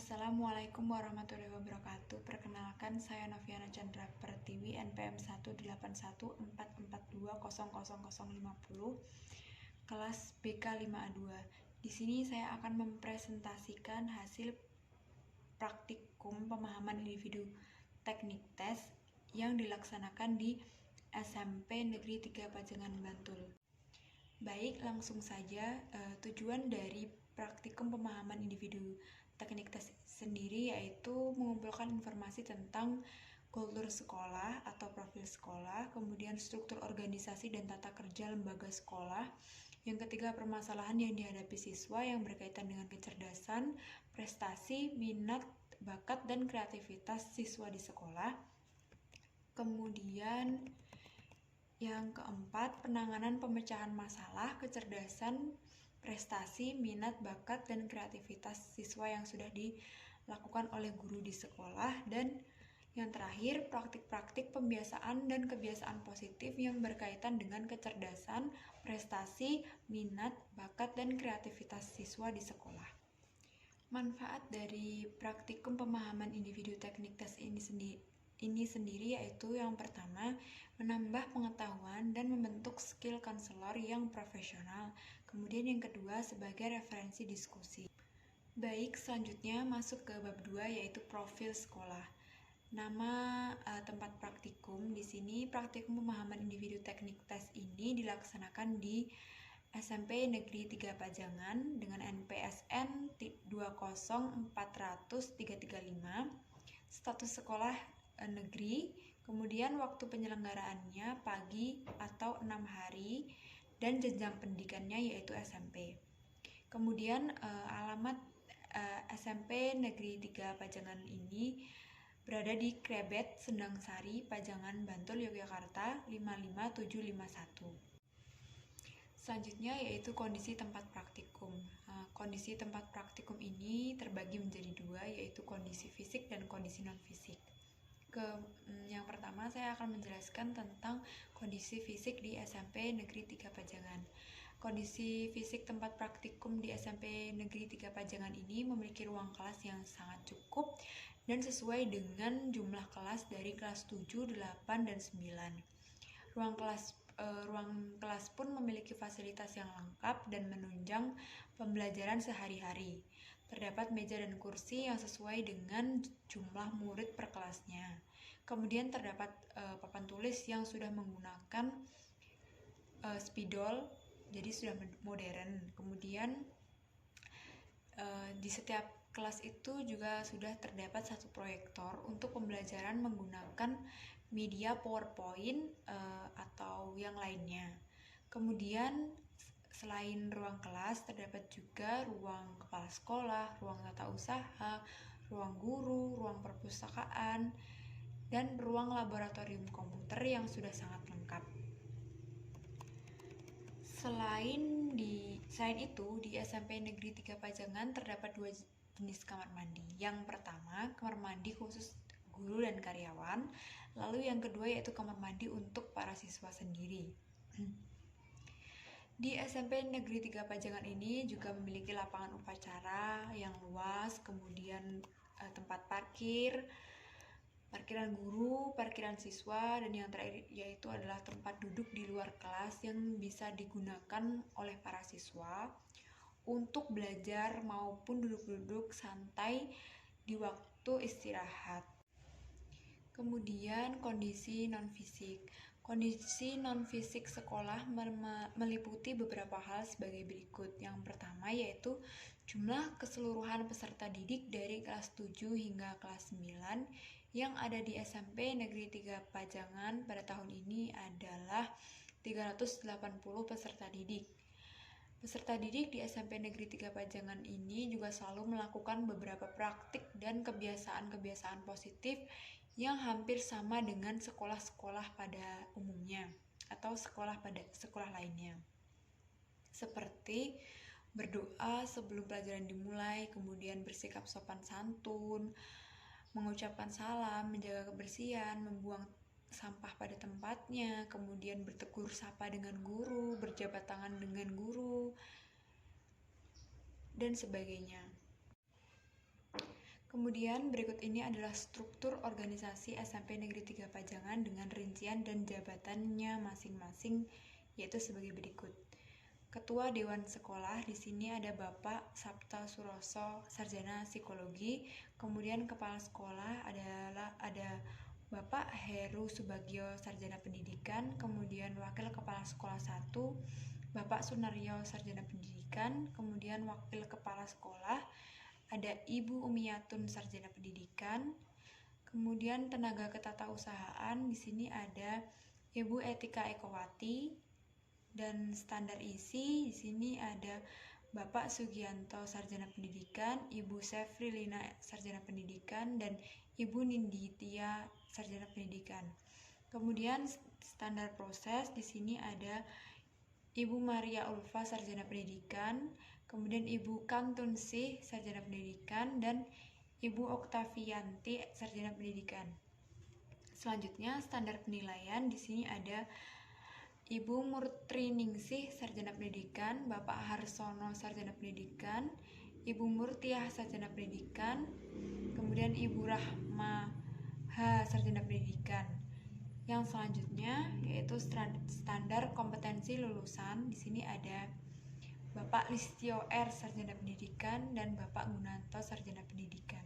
Assalamualaikum warahmatullahi wabarakatuh. Perkenalkan, saya Noviana Chandra Pertiwi, NPM 18144200050, kelas BK 5A2. Di sini saya akan mempresentasikan hasil praktikum pemahaman individu teknik tes yang dilaksanakan di SMP Negeri 3 Pajangan, Bantul. Baik, langsung saja. Tujuan dari praktikum pemahaman individu teknik tes sendiri yaitu mengumpulkan informasi tentang kultur sekolah atau profil sekolah, kemudian struktur organisasi dan tata kerja lembaga sekolah. Yang ketiga, permasalahan yang dihadapi siswa yang berkaitan dengan kecerdasan, prestasi, minat, bakat, dan kreativitas siswa di sekolah. Kemudian yang keempat, penanganan pemecahan masalah, kecerdasan, prestasi, minat, bakat, dan kreativitas siswa yang sudah dilakukan oleh guru di sekolah. Dan yang terakhir, praktik-praktik pembiasaan dan kebiasaan positif yang berkaitan dengan kecerdasan, prestasi, minat, bakat, dan kreativitas siswa di sekolah. Manfaat dari praktikum pemahaman individu teknik tes ini sendiri yaitu yang pertama, menambah pengetahuan dan membentuk skill konselor yang profesional. Kemudian yang kedua, sebagai referensi diskusi. Baik, selanjutnya masuk ke bab 2 yaitu profil sekolah. Nama tempat praktikum di sini, praktikum pemahaman individu teknik tes ini dilaksanakan di SMP Negeri 3 Pajangan dengan NPSN 2040335, status sekolah negeri, kemudian waktu penyelenggaraannya pagi atau 6 hari, dan jenjang pendidikannya yaitu SMP. Kemudian alamat SMP Negeri 3 Pajangan ini berada di Krebet, Sendangsari, Pajangan, Bantul, Yogyakarta 55751. Selanjutnya yaitu kondisi tempat praktikum. Kondisi tempat praktikum ini terbagi menjadi dua, yaitu kondisi fisik dan kondisi non-fisik. Yang pertama saya akan menjelaskan tentang kondisi fisik di SMP Negeri 3 Pajangan. Kondisi fisik tempat praktikum di SMP Negeri 3 Pajangan ini memiliki ruang kelas yang sangat cukup dan sesuai dengan jumlah kelas dari kelas 7, 8, dan 9. Ruang kelas pun memiliki fasilitas yang lengkap dan menunjang pembelajaran sehari-hari. Terdapat meja dan kursi yang sesuai dengan jumlah murid per kelasnya. Kemudian terdapat papan tulis yang sudah menggunakan spidol, jadi sudah modern. Kemudian di setiap kelas itu juga sudah terdapat satu proyektor untuk pembelajaran menggunakan media PowerPoint atau yang lainnya. Kemudian selain ruang kelas, terdapat juga ruang kepala sekolah, ruang tata usaha, ruang guru, ruang perpustakaan, dan ruang laboratorium komputer yang sudah sangat lengkap. Selain itu, di SMP Negeri 3 Pajangan terdapat dua jenis kamar mandi. Yang pertama, kamar mandi khusus guru dan karyawan. Lalu yang kedua yaitu kamar mandi untuk para siswa sendiri. Di SMP Negeri 3 Pajangan ini juga memiliki lapangan upacara yang luas, kemudian tempat parkiran guru, parkiran siswa, dan yang terakhir yaitu adalah tempat duduk di luar kelas yang bisa digunakan oleh para siswa untuk belajar maupun duduk-duduk santai di waktu istirahat. Kemudian kondisi non-fisik. Kondisi non-fisik sekolah meliputi beberapa hal sebagai berikut. Yang pertama yaitu jumlah keseluruhan peserta didik dari kelas 7 hingga kelas 9 yang ada di SMP Negeri 3 Pajangan pada tahun ini adalah 380 peserta didik. Peserta didik di SMP Negeri 3 Pajangan ini juga selalu melakukan beberapa praktik dan kebiasaan-kebiasaan positif yang hampir sama dengan sekolah-sekolah pada umumnya atau sekolah lainnya. Seperti berdoa sebelum pelajaran dimulai, kemudian bersikap sopan santun, mengucapkan salam, menjaga kebersihan, membuang sampah pada tempatnya, kemudian bertegur sapa dengan guru, berjabat tangan dengan guru, dan sebagainya. Kemudian berikut ini adalah struktur organisasi SMP Negeri 3 Pajangan dengan rincian dan jabatannya masing-masing, yaitu sebagai berikut. Ketua Dewan Sekolah di sini ada Bapak Sabta Suroso, Sarjana Psikologi. Kemudian Kepala Sekolah ada Bapak Heru Subagio, Sarjana Pendidikan. Kemudian Wakil Kepala Sekolah 1, Bapak Sunaryo, Sarjana Pendidikan. Kemudian Wakil Kepala Sekolah ada Ibu Umiatun, Sarjana Pendidikan. Kemudian tenaga ketatausahaan di sini ada Ibu Etika Ekowati, dan standar isi di sini ada Bapak Sugianto, Sarjana Pendidikan, Ibu Sefrilina, Sarjana Pendidikan, dan Ibu Ninditya, Sarjana Pendidikan. Kemudian standar proses di sini ada Ibu Maria Ulfa, Sarjana Pendidikan, kemudian Ibu Kantunsih, Sarjana Pendidikan, dan Ibu Oktavianti, Sarjana Pendidikan. Selanjutnya standar penilaian di sini ada Ibu Murtriningsih, Sarjana Pendidikan, Bapak Harsono, Sarjana Pendidikan, Ibu Murtiah, Sarjana Pendidikan, kemudian Ibu Rahma H, Sarjana Pendidikan. Yang selanjutnya yaitu standar kompetensi lulusan. Di sini ada Bapak Listio R, Sarjana Pendidikan, dan Bapak Gunanto, Sarjana Pendidikan.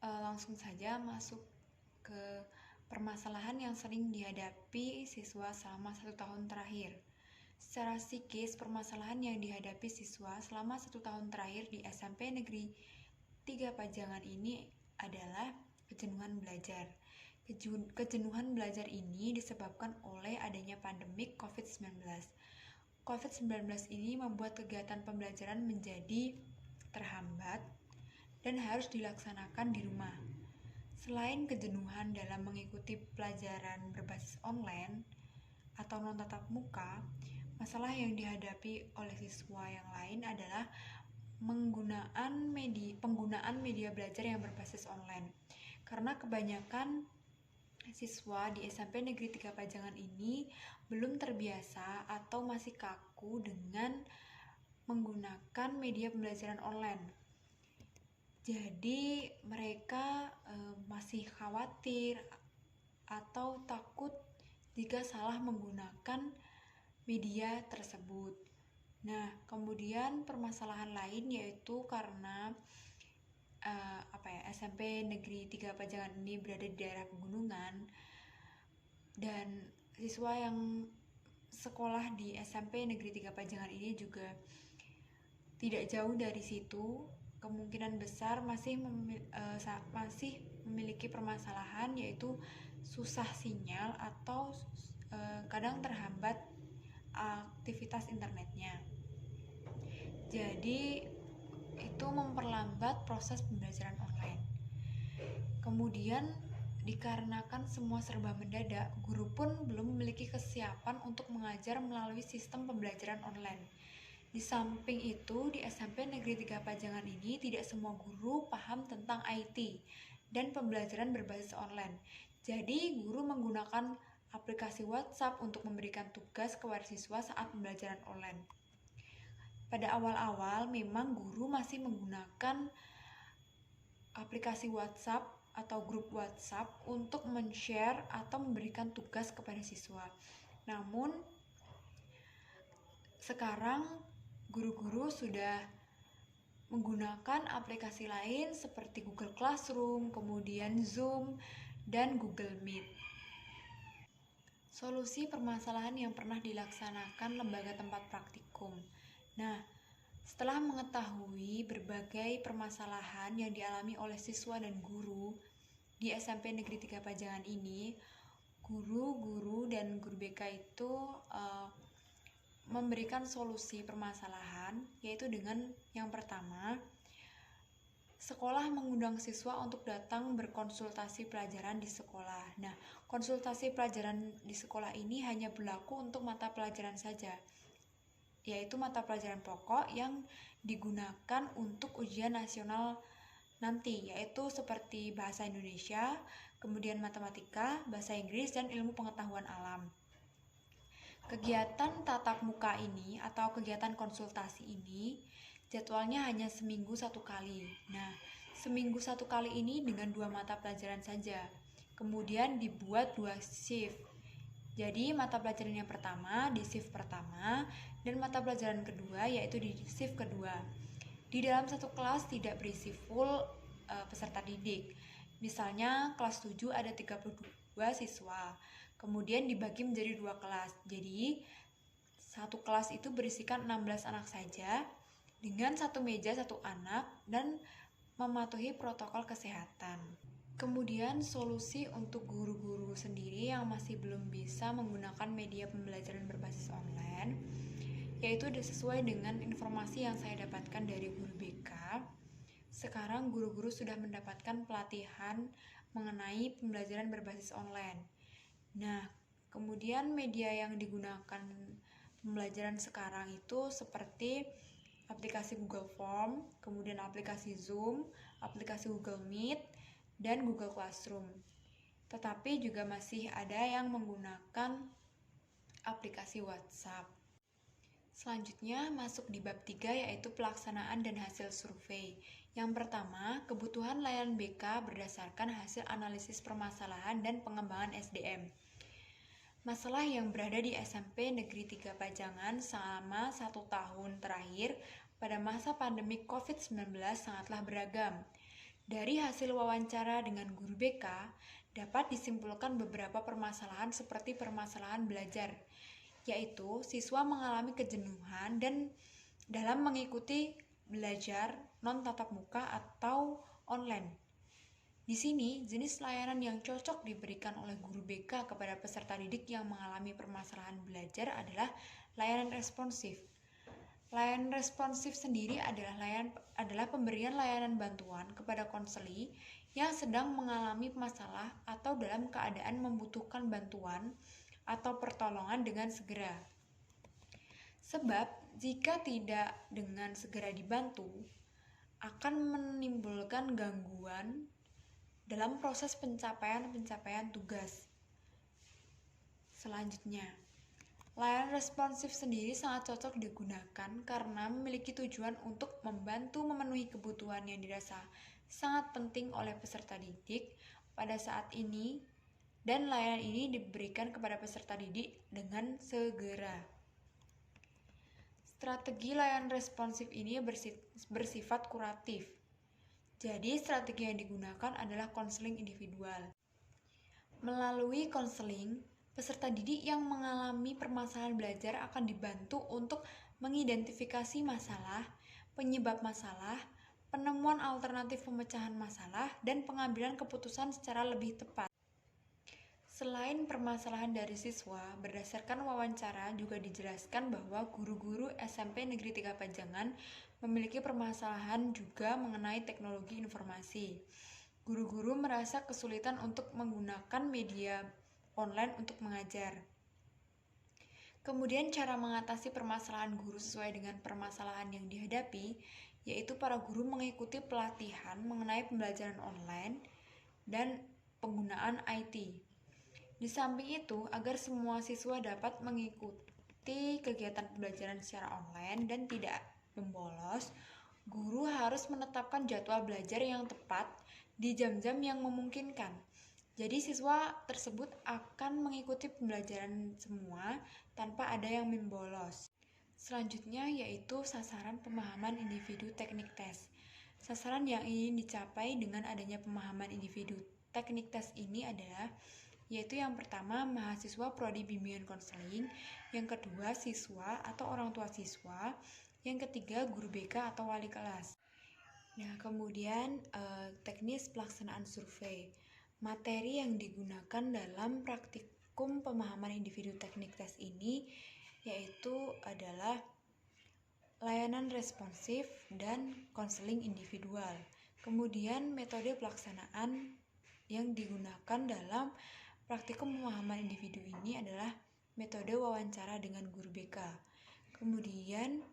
Langsung saja masuk ke permasalahan yang sering dihadapi siswa selama 1 tahun terakhir. Secara psikis, permasalahan yang dihadapi siswa selama 1 tahun terakhir di SMP Negeri 3 Pajangan ini adalah kejenuhan belajar. Kejenuhan belajar ini disebabkan oleh adanya pandemik COVID-19. COVID-19 ini membuat kegiatan pembelajaran menjadi terhambat dan harus dilaksanakan di rumah. Selain kejenuhan dalam mengikuti pelajaran berbasis online atau non-tatap muka, masalah yang dihadapi oleh siswa yang lain adalah penggunaan media belajar yang berbasis online. Karena kebanyakan siswa di SMP Negeri 3 Pajangan ini belum terbiasa atau masih kaku dengan menggunakan media pembelajaran online. Jadi mereka masih khawatir atau takut jika salah menggunakan media tersebut. Nah, kemudian permasalahan lain yaitu karena SMP Negeri 3 Pajangan ini berada di daerah pegunungan dan siswa yang sekolah di SMP Negeri 3 Pajangan ini juga tidak jauh dari situ, kemungkinan besar masih memiliki permasalahan yaitu susah sinyal atau kadang terhambat aktivitas internetnya. Jadi itu memperlambat proses pembelajaran online. Kemudian dikarenakan semua serba mendadak, guru pun belum memiliki kesiapan untuk mengajar melalui sistem pembelajaran online. Di samping itu, di SMP Negeri 3 Pajangan ini tidak semua guru paham tentang IT dan pembelajaran berbasis online. Jadi, guru menggunakan aplikasi WhatsApp untuk memberikan tugas kepada siswa saat pembelajaran online. Pada awal-awal memang guru masih menggunakan aplikasi WhatsApp atau grup WhatsApp untuk men-share atau memberikan tugas kepada siswa. Namun sekarang guru-guru sudah menggunakan aplikasi lain seperti Google Classroom, kemudian Zoom, dan Google Meet. Solusi permasalahan yang pernah dilaksanakan lembaga tempat praktikum. Nah, setelah mengetahui berbagai permasalahan yang dialami oleh siswa dan guru di SMP Negeri 3 Pajangan ini, guru-guru dan guru BK itu memberikan solusi permasalahan, yaitu dengan yang pertama, sekolah mengundang siswa untuk datang berkonsultasi pelajaran di sekolah. Nah, konsultasi pelajaran di sekolah ini hanya berlaku untuk mata pelajaran saja, yaitu mata pelajaran pokok yang digunakan untuk ujian nasional nanti, yaitu seperti bahasa Indonesia, kemudian matematika, bahasa Inggris, dan ilmu pengetahuan alam. Kegiatan tatap muka ini atau kegiatan konsultasi ini Jadwalnya hanya seminggu 1 kali. Nah, seminggu 1 kali ini dengan 2 mata pelajaran saja. Kemudian dibuat 2 shift. Jadi mata pelajaran yang pertama di shift pertama dan mata pelajaran kedua yaitu di shift kedua. Di dalam satu kelas tidak berisi full peserta didik. Misalnya kelas 7 ada 32 siswa. Kemudian dibagi menjadi 2 kelas. Jadi satu kelas itu berisikan 16 anak saja dengan satu meja satu anak dan mematuhi protokol kesehatan. Kemudian solusi untuk guru-guru sendiri yang masih belum bisa menggunakan media pembelajaran berbasis online, yaitu sesuai dengan informasi yang saya dapatkan dari guru BK. Sekarang guru-guru sudah mendapatkan pelatihan mengenai pembelajaran berbasis online. Nah, kemudian media yang digunakan pembelajaran sekarang itu seperti aplikasi Google Form, kemudian aplikasi Zoom, aplikasi Google Meet, dan Google Classroom. Tetapi juga masih ada yang menggunakan aplikasi WhatsApp. Selanjutnya masuk di bab 3 yaitu pelaksanaan dan hasil survei. Yang pertama, kebutuhan layanan BK berdasarkan hasil analisis permasalahan dan pengembangan SDM. Masalah yang berada di SMP Negeri 3 Pajangan selama 1 tahun terakhir pada masa pandemi COVID-19 sangatlah beragam. Dari hasil wawancara dengan guru BK, dapat disimpulkan beberapa permasalahan seperti permasalahan belajar, yaitu siswa mengalami kejenuhan dan dalam mengikuti belajar non-tatap muka atau online. Di sini, jenis layanan yang cocok diberikan oleh guru BK kepada peserta didik yang mengalami permasalahan belajar adalah layanan responsif. Layanan responsif sendiri adalah pemberian layanan bantuan kepada konseli yang sedang mengalami masalah atau dalam keadaan membutuhkan bantuan atau pertolongan dengan segera. Sebab, jika tidak dengan segera dibantu, akan menimbulkan gangguan dalam proses pencapaian tugas. Selanjutnya, layanan responsif sendiri sangat cocok digunakan karena memiliki tujuan untuk membantu memenuhi kebutuhan yang dirasa sangat penting oleh peserta didik pada saat ini, dan layanan ini diberikan kepada peserta didik dengan segera. Strategi layanan responsif ini bersifat kuratif. Jadi, strategi yang digunakan adalah konseling individual. Melalui konseling, peserta didik yang mengalami permasalahan belajar akan dibantu untuk mengidentifikasi masalah, penyebab masalah, penemuan alternatif pemecahan masalah, dan pengambilan keputusan secara lebih tepat. Selain permasalahan dari siswa, berdasarkan wawancara juga dijelaskan bahwa guru-guru SMP Negeri 3 Pajangan memiliki permasalahan juga mengenai teknologi informasi. Guru-guru merasa kesulitan untuk menggunakan media online untuk mengajar. Kemudian cara mengatasi permasalahan guru sesuai dengan permasalahan yang dihadapi, yaitu para guru mengikuti pelatihan mengenai pembelajaran online dan penggunaan IT. Di samping itu, agar semua siswa dapat mengikuti kegiatan pembelajaran secara online dan tidak membolos, guru harus menetapkan jadwal belajar yang tepat di jam-jam yang memungkinkan. Jadi siswa tersebut akan mengikuti pembelajaran semua tanpa ada yang membolos. Selanjutnya yaitu sasaran pemahaman individu teknik tes. Sasaran yang ingin dicapai dengan adanya pemahaman individu teknik tes ini adalah yaitu yang pertama mahasiswa prodi bimbingan konseling, yang kedua siswa atau orang tua siswa, yang ketiga guru BK atau wali kelas. Nah, kemudian teknis pelaksanaan survei. Materi yang digunakan dalam praktikum pemahaman individu teknik tes ini yaitu adalah layanan responsif dan konseling individual. Kemudian metode pelaksanaan yang digunakan dalam praktikum pemahaman individu ini adalah metode wawancara dengan guru BK. Kemudian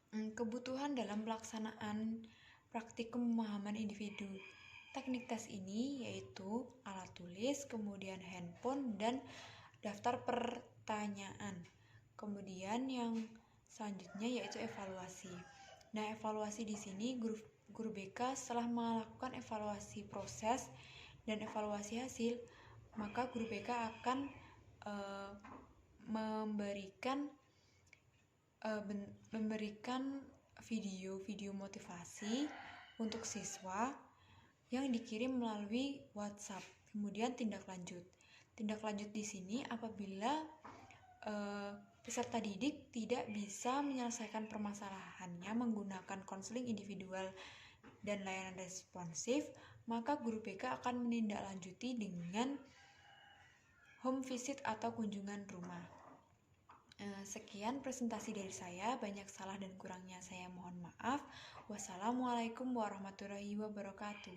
kebutuhan dalam pelaksanaan praktikum pemahaman individu teknik tes ini yaitu alat tulis, kemudian handphone, dan daftar pertanyaan. Kemudian yang selanjutnya yaitu evaluasi. Nah, evaluasi di sini guru BK setelah melakukan evaluasi proses dan evaluasi hasil, maka guru BK akan memberikan video motivasi untuk siswa yang dikirim melalui WhatsApp. Kemudian tindak lanjut di sini apabila peserta didik tidak bisa menyelesaikan permasalahannya menggunakan konseling individual dan layanan responsif, maka guru BK akan menindaklanjuti dengan home visit atau kunjungan rumah. Sekian presentasi dari saya, banyak salah dan kurangnya saya mohon maaf. Wassalamualaikum warahmatullahi wabarakatuh.